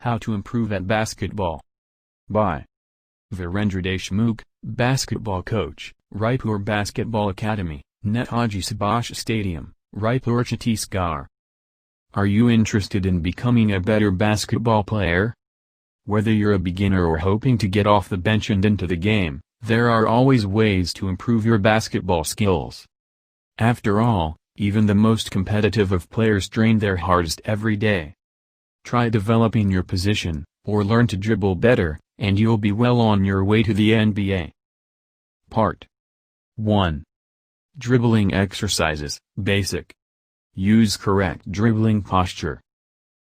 How to Improve at Basketball. By Virendra Deshmukh, Basketball Coach, Raipur Basketball Academy, Netaji Subhash Stadium, Raipur, Chhattisgarh. Are you interested in becoming a better basketball player? Whether you're a beginner or hoping to get off the bench and into the game, there are always ways to improve your basketball skills. After all, even the most competitive of players train their hardest every day. Try developing your position, or learn to dribble better, and you'll be well on your way to the NBA. Part 1. Dribbling Exercises, Basic. Use correct dribbling posture.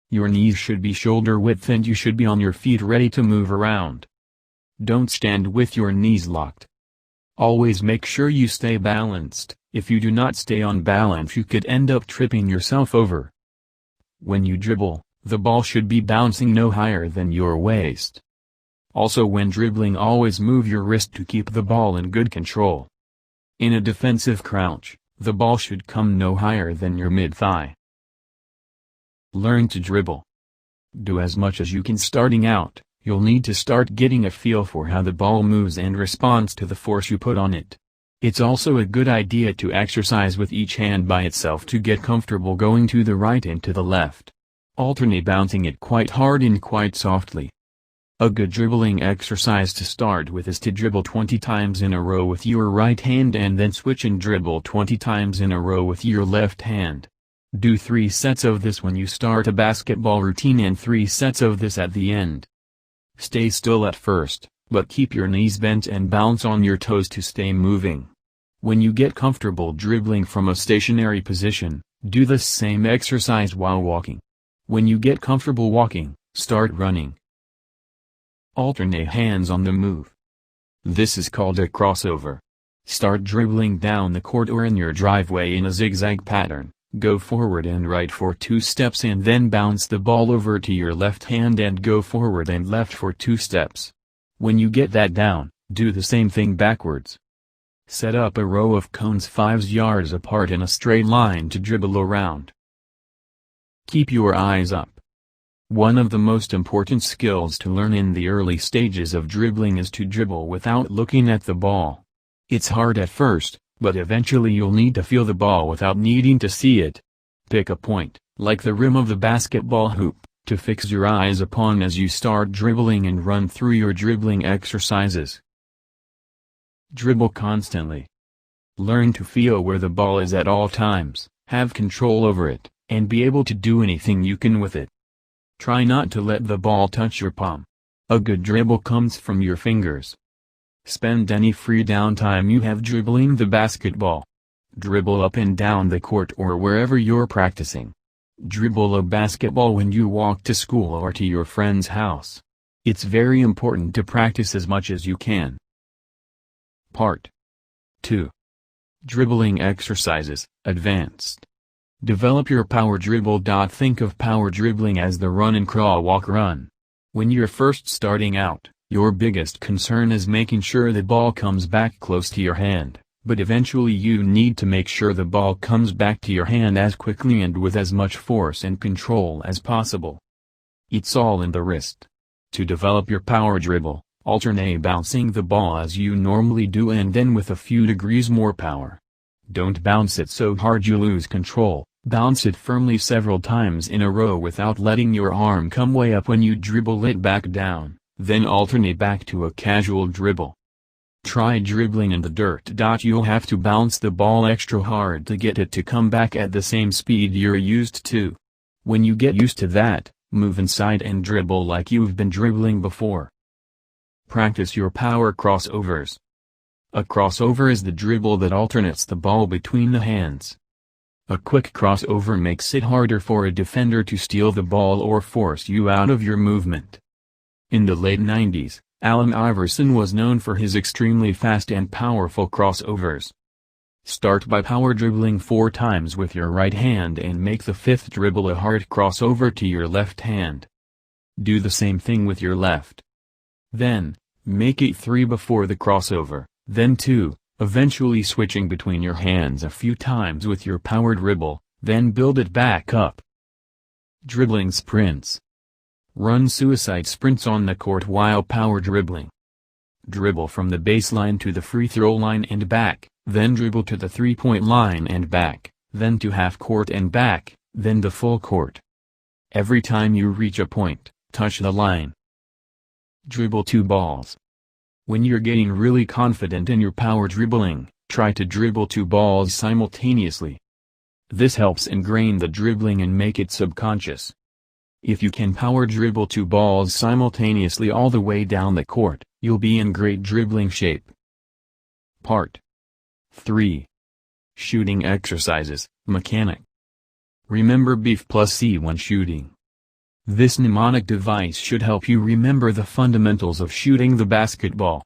Your knees should be shoulder width and you should be on your feet ready to move around. Don't stand with your knees locked. Always make sure you stay balanced. If you do not stay on balance, you could end up tripping yourself over. When you dribble, the ball should be bouncing no higher than your waist. Also, when dribbling, always move your wrist to keep the ball in good control. In a defensive crouch, the ball should come no higher than your mid-thigh. Learn to dribble. Do as much as you can starting out. You'll need to start getting a feel for how the ball moves and responds to the force you put on it. It's also a good idea to exercise with each hand by itself to get comfortable going to the right and to the left. Alternate bouncing it quite hard and quite softly. A good dribbling exercise to start with is to dribble 20 times in a row with your right hand and then switch and dribble 20 times in a row with your left hand. Do 3 sets of this when you start a basketball routine and 3 sets of this at the end. Stay still at first, but keep your knees bent and bounce on your toes to stay moving. When you get comfortable dribbling from a stationary position, do the same exercise while walking. When you get comfortable walking, start running. Alternate hands on the move. This is called a crossover. Start dribbling down the court or in your driveway in a zigzag pattern. Go forward and right for 2 steps and then bounce the ball over to your left hand and go forward and left for 2 steps. When you get that down, do the same thing backwards. Set up a row of cones 5 yards apart in a straight line to dribble around. Keep your eyes up. One of the most important skills to learn in the early stages of dribbling is to dribble without looking at the ball. It's hard at first, but eventually you'll need to feel the ball without needing to see it. Pick a point, like the rim of the basketball hoop, to fix your eyes upon as you start dribbling and run through your dribbling exercises. Dribble constantly. Learn to feel where the ball is at all times, have control over it, and be able to do anything you can with it. Try not to let the ball touch your palm. A good dribble comes from your fingers. Spend any free downtime you have dribbling the basketball. Dribble up and down the court or wherever you're practicing. Dribble a basketball when you walk to school or to your friend's house. It's very important to practice as much as you can. Part 2. Dribbling Exercises, Advanced. Develop your power dribble. Think of power dribbling as the run and crawl walk run. When you're first starting out, your biggest concern is making sure the ball comes back close to your hand, but eventually you need to make sure the ball comes back to your hand as quickly and with as much force and control as possible. It's all in the wrist. To develop your power dribble, alternate bouncing the ball as you normally do and then with a few degrees more power. Don't bounce it so hard you lose control. Bounce it firmly several times in a row without letting your arm come way up when you dribble it back down, then alternate back to a casual dribble. Try dribbling in the dirt. You'll have to bounce the ball extra hard to get it to come back at the same speed you're used to. When you get used to that, move inside and dribble like you've been dribbling before. Practice your power crossovers. A crossover is the dribble that alternates the ball between the hands. A quick crossover makes it harder for a defender to steal the ball or force you out of your movement. In the late 90s, Allen Iverson was known for his extremely fast and powerful crossovers. Start by power dribbling 4 times with your right hand and make the 5th dribble a hard crossover to your left hand. Do the same thing with your left. Then, make it 3 before the crossover, then 2. Eventually switching between your hands a few times with your power dribble, then build it back up. Dribbling sprints. Run suicide sprints on the court while power dribbling. Dribble from the baseline to the free throw line and back, then dribble to the three-point line and back, then to half court and back, then the full court. Every time you reach a point, touch the line. Dribble 2 balls. When you're getting really confident in your power dribbling, try to dribble 2 balls simultaneously. This helps ingrain the dribbling and make it subconscious. If you can power dribble 2 balls simultaneously all the way down the court, you'll be in great dribbling shape. Part 3. Shooting exercises, mechanic. Remember B+C when shooting. This mnemonic device should help you remember the fundamentals of shooting the basketball.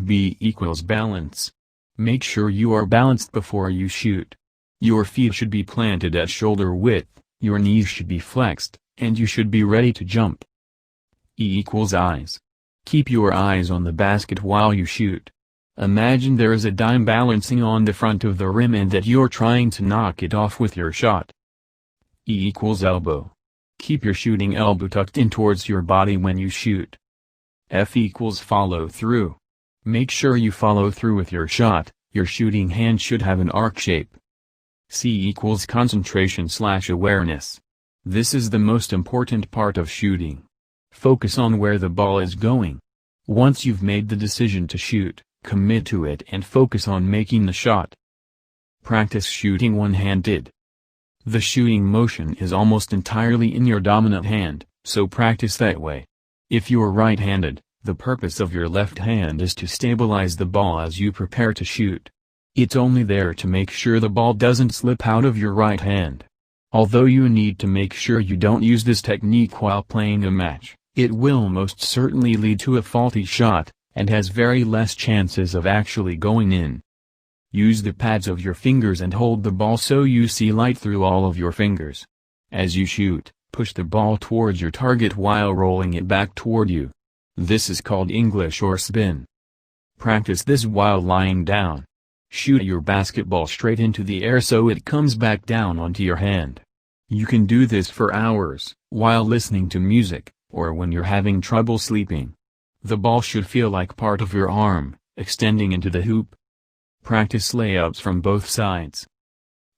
B equals balance. Make sure you are balanced before you shoot. Your feet should be planted at shoulder width, your knees should be flexed, and you should be ready to jump. E equals eyes. Keep your eyes on the basket while you shoot. Imagine there is a dime balancing on the front of the rim and that you're trying to knock it off with your shot. E equals elbow. Keep your shooting elbow tucked in towards your body when you shoot. F equals follow through. Make sure you follow through with your shot, your shooting hand should have an arc shape. C equals concentration/awareness. This is the most important part of shooting. Focus on where the ball is going. Once you've made the decision to shoot, commit to it and focus on making the shot. Practice shooting one-handed. The shooting motion is almost entirely in your dominant hand, so practice that way. If you're right-handed, the purpose of your left hand is to stabilize the ball as you prepare to shoot. It's only there to make sure the ball doesn't slip out of your right hand. Although you need to make sure you don't use this technique while playing a match, it will most certainly lead to a faulty shot, and has very less chances of actually going in. Use the pads of your fingers and hold the ball so you see light through all of your fingers. As you shoot, push the ball towards your target while rolling it back toward you. This is called English or spin. Practice this while lying down. Shoot your basketball straight into the air so it comes back down onto your hand. You can do this for hours, while listening to music, or when you're having trouble sleeping. The ball should feel like part of your arm, extending into the hoop. Practice layups from both sides.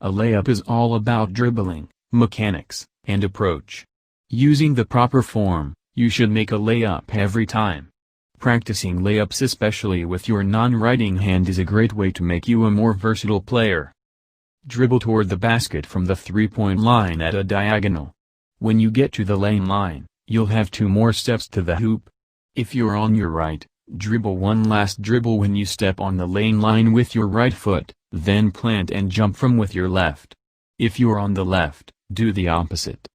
A layup is all about dribbling, mechanics, and approach. Using the proper form, you should make a layup every time. Practicing layups especially with your non-writing hand is a great way to make you a more versatile player. Dribble toward the basket from the three-point line at a diagonal. When you get to the lane line, you'll have 2 more steps to the hoop. If you're on your right, dribble one last dribble when you step on the lane line with your right foot, then plant and jump from with your left. If you're on the left, do the opposite.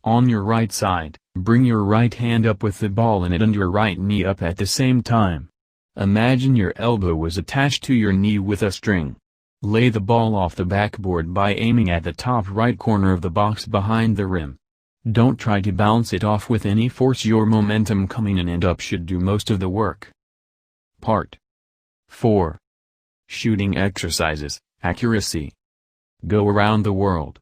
On your right side, bring your right hand up with the ball in it and your right knee up at the same time. Imagine your elbow was attached to your knee with a string. Lay the ball off the backboard by aiming at the top right corner of the box behind the rim. Don't try to bounce it off with any force. Your momentum coming in and up should do most of the work. Part 4. Shooting exercises, accuracy. Go around the world.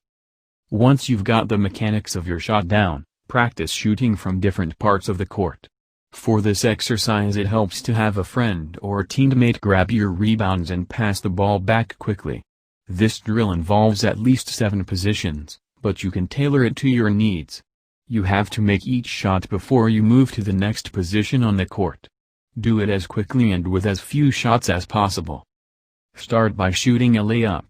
Once you've got the mechanics of your shot down, practice shooting from different parts of the court. For this exercise it helps to have a friend or teammate grab your rebounds and pass the ball back quickly. This drill involves at least 7 positions, but you can tailor it to your needs. You have to make each shot before you move to the next position on the court. Do it as quickly and with as few shots as possible. Start by shooting a layup.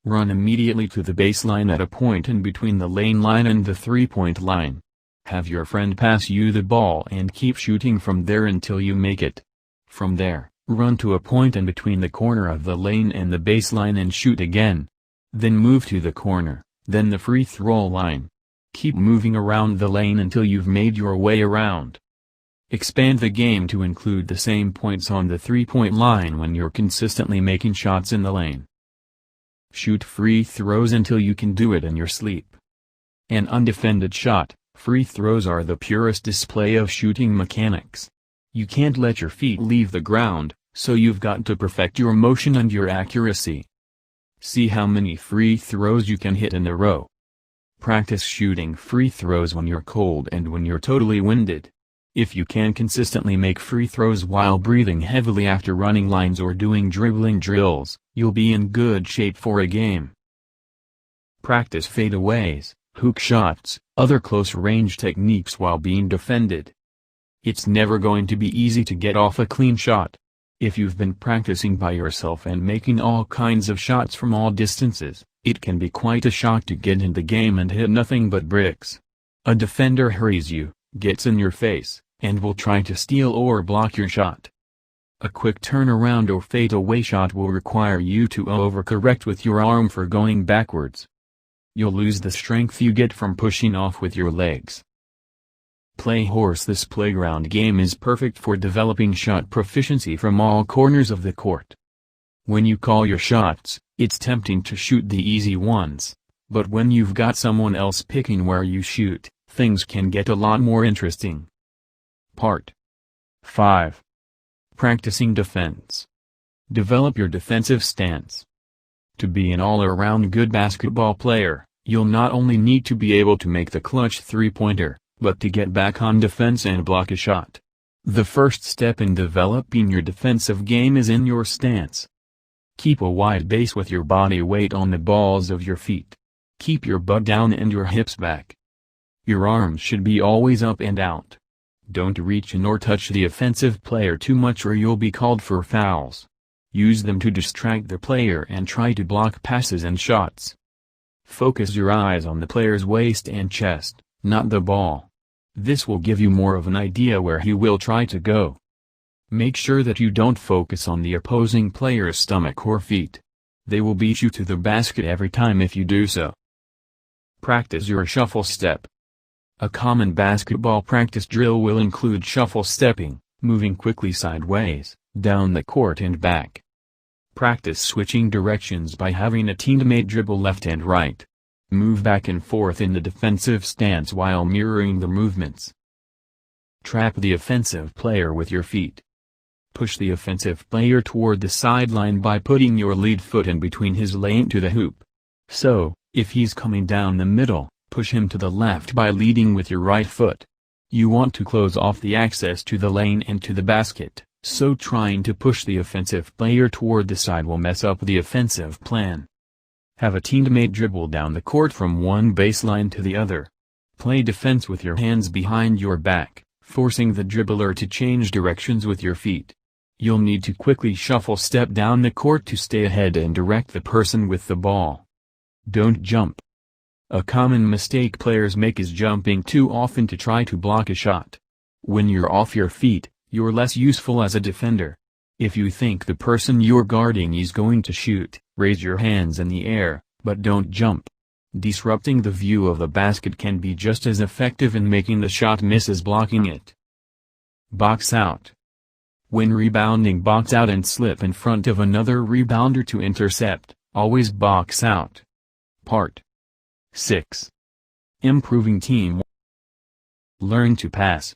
Run immediately to the baseline at a point in between the lane line and the three-point line. Have your friend pass you the ball and keep shooting from there until you make it. From there, run to a point in between the corner of the lane and the baseline and shoot again. Then move to the corner, then the free throw line. Keep moving around the lane until you've made your way around. Expand the game to include the same points on the three-point line when you're consistently making shots in the lane. Shoot free throws until you can do it in your sleep. An undefended shot, free throws are the purest display of shooting mechanics. You can't let your feet leave the ground, so you've got to perfect your motion and your accuracy. See how many free throws you can hit in a row. Practice shooting free throws when you're cold and when you're totally winded. If you can consistently make free throws while breathing heavily after running lines or doing dribbling drills, you'll be in good shape for a game. Practice fadeaways, hook shots, other close-range techniques while being defended. It's never going to be easy to get off a clean shot. If you've been practicing by yourself and making all kinds of shots from all distances, it can be quite a shock to get in the game and hit nothing but bricks. A defender hurries you, gets in your face, and will try to steal or block your shot. A quick turnaround or fadeaway shot will require you to overcorrect with your arm for going backwards. You'll lose the strength you get from pushing off with your legs. Play horse. This playground game is perfect for developing shot proficiency from all corners of the court. When you call your shots, it's tempting to shoot the easy ones, but when you've got someone else picking where you shoot, things can get a lot more interesting. Part 5. Practicing defense. Develop your defensive stance. To be an all-around good basketball player, you'll not only need to be able to make the clutch three-pointer, but to get back on defense and block a shot. The first step in developing your defensive game is in your stance. Keep a wide base with your body weight on the balls of your feet. Keep your butt down and your hips back. Your arms should be always up and out. Don't reach in or touch the offensive player too much or you'll be called for fouls. Use them to distract the player and try to block passes and shots. Focus your eyes on the player's waist and chest, not the ball. This will give you more of an idea where he will try to go. Make sure that you don't focus on the opposing player's stomach or feet. They will beat you to the basket every time if you do so. Practice your shuffle step. A common basketball practice drill will include shuffle stepping, moving quickly sideways, down the court and back. Practice switching directions by having a teammate dribble left and right. Move back and forth in the defensive stance while mirroring the movements. Trap the offensive player with your feet. Push the offensive player toward the sideline by putting your lead foot in between his lane to the hoop. So, if he's coming down the middle, push him to the left by leading with your right foot. You want to close off the access to the lane and to the basket, so trying to push the offensive player toward the side will mess up the offensive plan. Have a teammate dribble down the court from one baseline to the other. Play defense with your hands behind your back, forcing the dribbler to change directions with your feet. You'll need to quickly shuffle step down the court to stay ahead and direct the person with the ball. Don't jump. A common mistake players make is jumping too often to try to block a shot. When you're off your feet, you're less useful as a defender. If you think the person you're guarding is going to shoot, raise your hands in the air, but don't jump. Disrupting the view of the basket can be just as effective in making the shot miss as blocking it. Box out. When rebounding, box out and slip in front of another rebounder to intercept. Always box out. Part 6. Improving team. Learn to pass.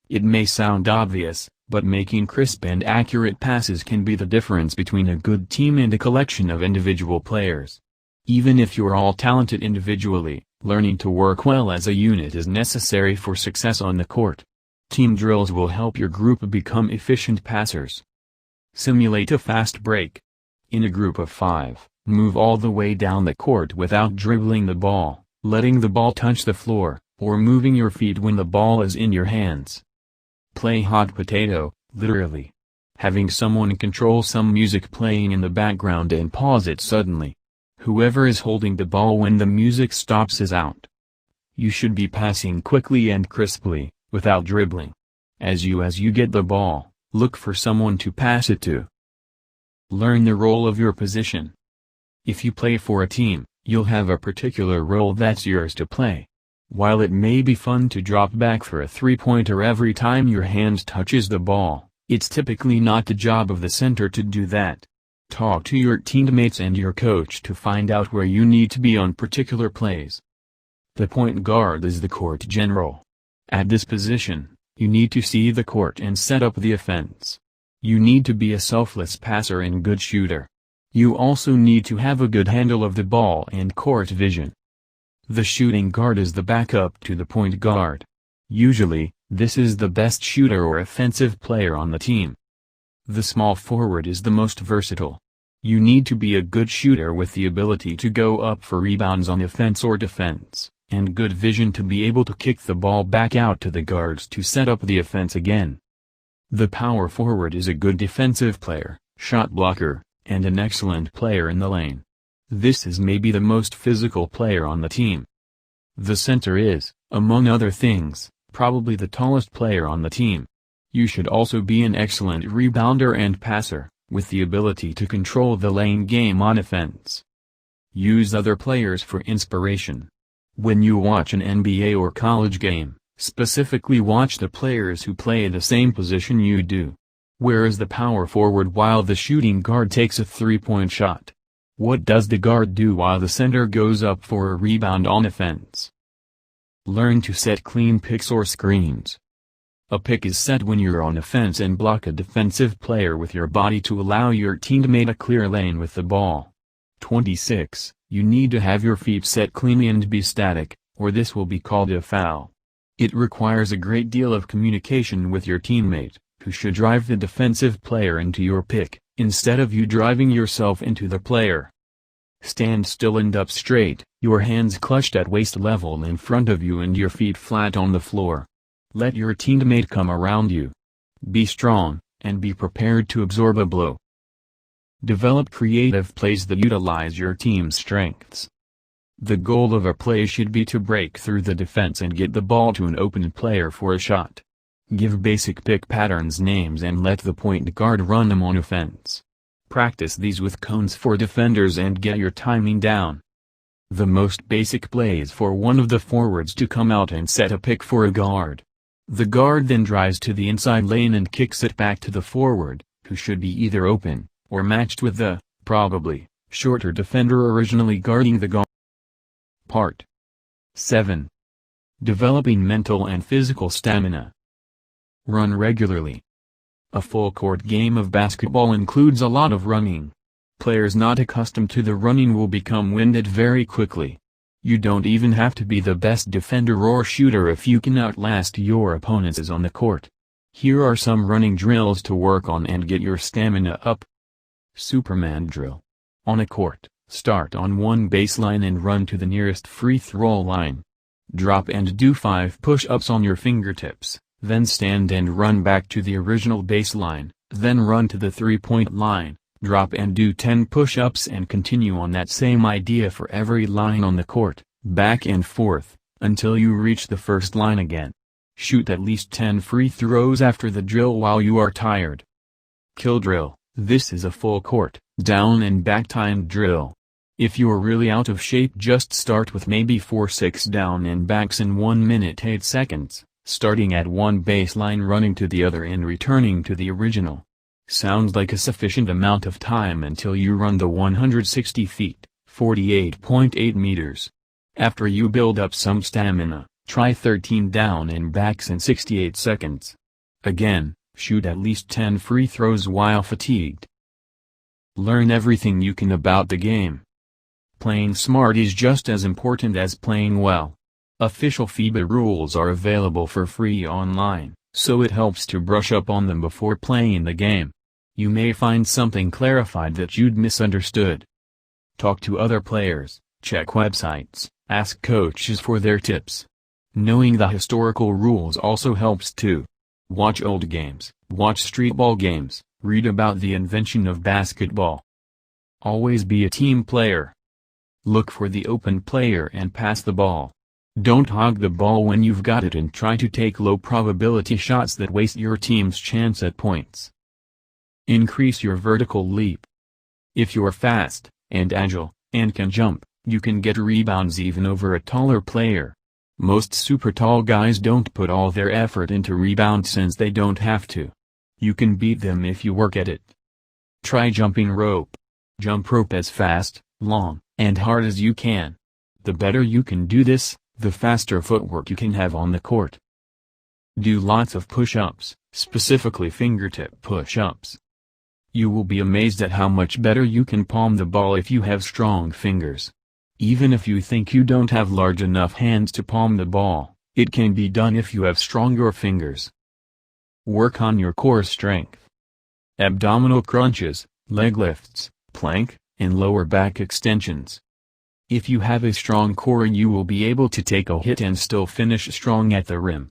It may sound obvious, but making crisp and accurate passes can be the difference between a good team and a collection of individual players. Even if you're all talented individually, learning to work well as a unit is necessary for success on the court. Team drills will help your group become efficient passers. Simulate a fast break. In a group of 5, move all the way down the court without dribbling the ball, letting the ball touch the floor, or moving your feet when the ball is in your hands. Play hot potato, literally. Having someone control some music playing in the background and pause it suddenly. Whoever is holding the ball when the music stops is out. You should be passing quickly and crisply, without dribbling. As you get the ball, look for someone to pass it to. Learn the role of your position. If you play for a team, you'll have a particular role that's yours to play. While it may be fun to drop back for a three-pointer every time your hand touches the ball, it's typically not the job of the center to do that. Talk to your teammates and your coach to find out where you need to be on particular plays. The point guard is the court general. At this position, you need to see the court and set up the offense. You need to be a selfless passer and good shooter. You also need to have a good handle of the ball and court vision. The shooting guard is the backup to the point guard. Usually, this is the best shooter or offensive player on the team. The small forward is the most versatile. You need to be a good shooter with the ability to go up for rebounds on offense or defense, and good vision to be able to kick the ball back out to the guards to set up the offense again. The power forward is a good defensive player, shot blocker, and an excellent player in the lane. This is maybe the most physical player on the team. The center is, among other things, probably the tallest player on the team. You should also be an excellent rebounder and passer, with the ability to control the lane game on offense. Use other players for inspiration. When you watch an NBA or college game, specifically watch the players who play the same position you do. Where is the power forward while the shooting guard takes a three-point shot? What does the guard do while the center goes up for a rebound on offense? Learn to set clean picks or screens. A pick is set when you're on offense and block a defensive player with your body to allow your teammate a clear lane with the ball. 26. You need to have your feet set cleanly and be static, or this will be called a foul. It requires a great deal of communication with your teammate, who should drive the defensive player into your pick, instead of you driving yourself into the player. Stand still and up straight, your hands clutched at waist level in front of you and your feet flat on the floor. Let your teammate come around you. Be strong, and be prepared to absorb a blow. Develop creative plays that utilize your team's strengths. The goal of a play should be to break through the defense and get the ball to an open player for a shot. Give basic pick patterns names and let the point guard run them on offense. Practice these with cones for defenders and get your timing down. The most basic play is for one of the forwards to come out and set a pick for a guard. The guard then drives to the inside lane and kicks it back to the forward, who should be either open, or matched with the, probably, shorter defender originally guarding the guard. Part 7. Developing mental and physical stamina. Run regularly. A full-court game of basketball includes a lot of running. Players not accustomed to the running will become winded very quickly. You don't even have to be the best defender or shooter if you can outlast your opponents on the court. Here are some running drills to work on and get your stamina up. Superman drill. On a court, start on one baseline and run to the nearest free throw line. Drop and do 5 push-ups on your fingertips, then stand and run back to the original baseline, then run to the three-point line. Drop and do 10 push-ups and continue on that same idea for every line on the court, back and forth, until you reach the first line again. Shoot at least 10 free throws after the drill while you are tired. Kill drill. This is a full court, down and back timed drill. If you're really out of shape, just start with maybe 4-6 down and backs in 1 minute 8 seconds, starting at one baseline running to the other and returning to the original. Sounds like a sufficient amount of time until you run the 160 feet, 48.8 meters. After you build up some stamina, try 13 down and backs in 68 seconds. Again, shoot at least 10 free throws while fatigued. Learn everything you can about the game. Playing smart is just as important as playing well. Official FIBA rules are available for free online, so it helps to brush up on them before playing the game. You may find something clarified that you'd misunderstood. Talk to other players, check websites, ask coaches for their tips. Knowing the historical rules also helps too. Watch old games, watch streetball games, read about the invention of basketball. Always be a team player. Look for the open player and pass the ball. Don't hog the ball when you've got it and try to take low-probability shots that waste your team's chance at points. Increase your vertical leap. If you're fast, and agile, and can jump, you can get rebounds even over a taller player. Most super tall guys don't put all their effort into rebound since they don't have to. You can beat them if you work at it. Try jumping rope. Jump rope as fast, long, and hard as you can. The better you can do this, the faster footwork you can have on the court. Do lots of push-ups, specifically fingertip push-ups. You will be amazed at how much better you can palm the ball if you have strong fingers. Even if you think you don't have large enough hands to palm the ball, it can be done if you have stronger fingers. Work on your core strength. Abdominal crunches, leg lifts, plank, and lower back extensions. If you have a strong core, you will be able to take a hit and still finish strong at the rim.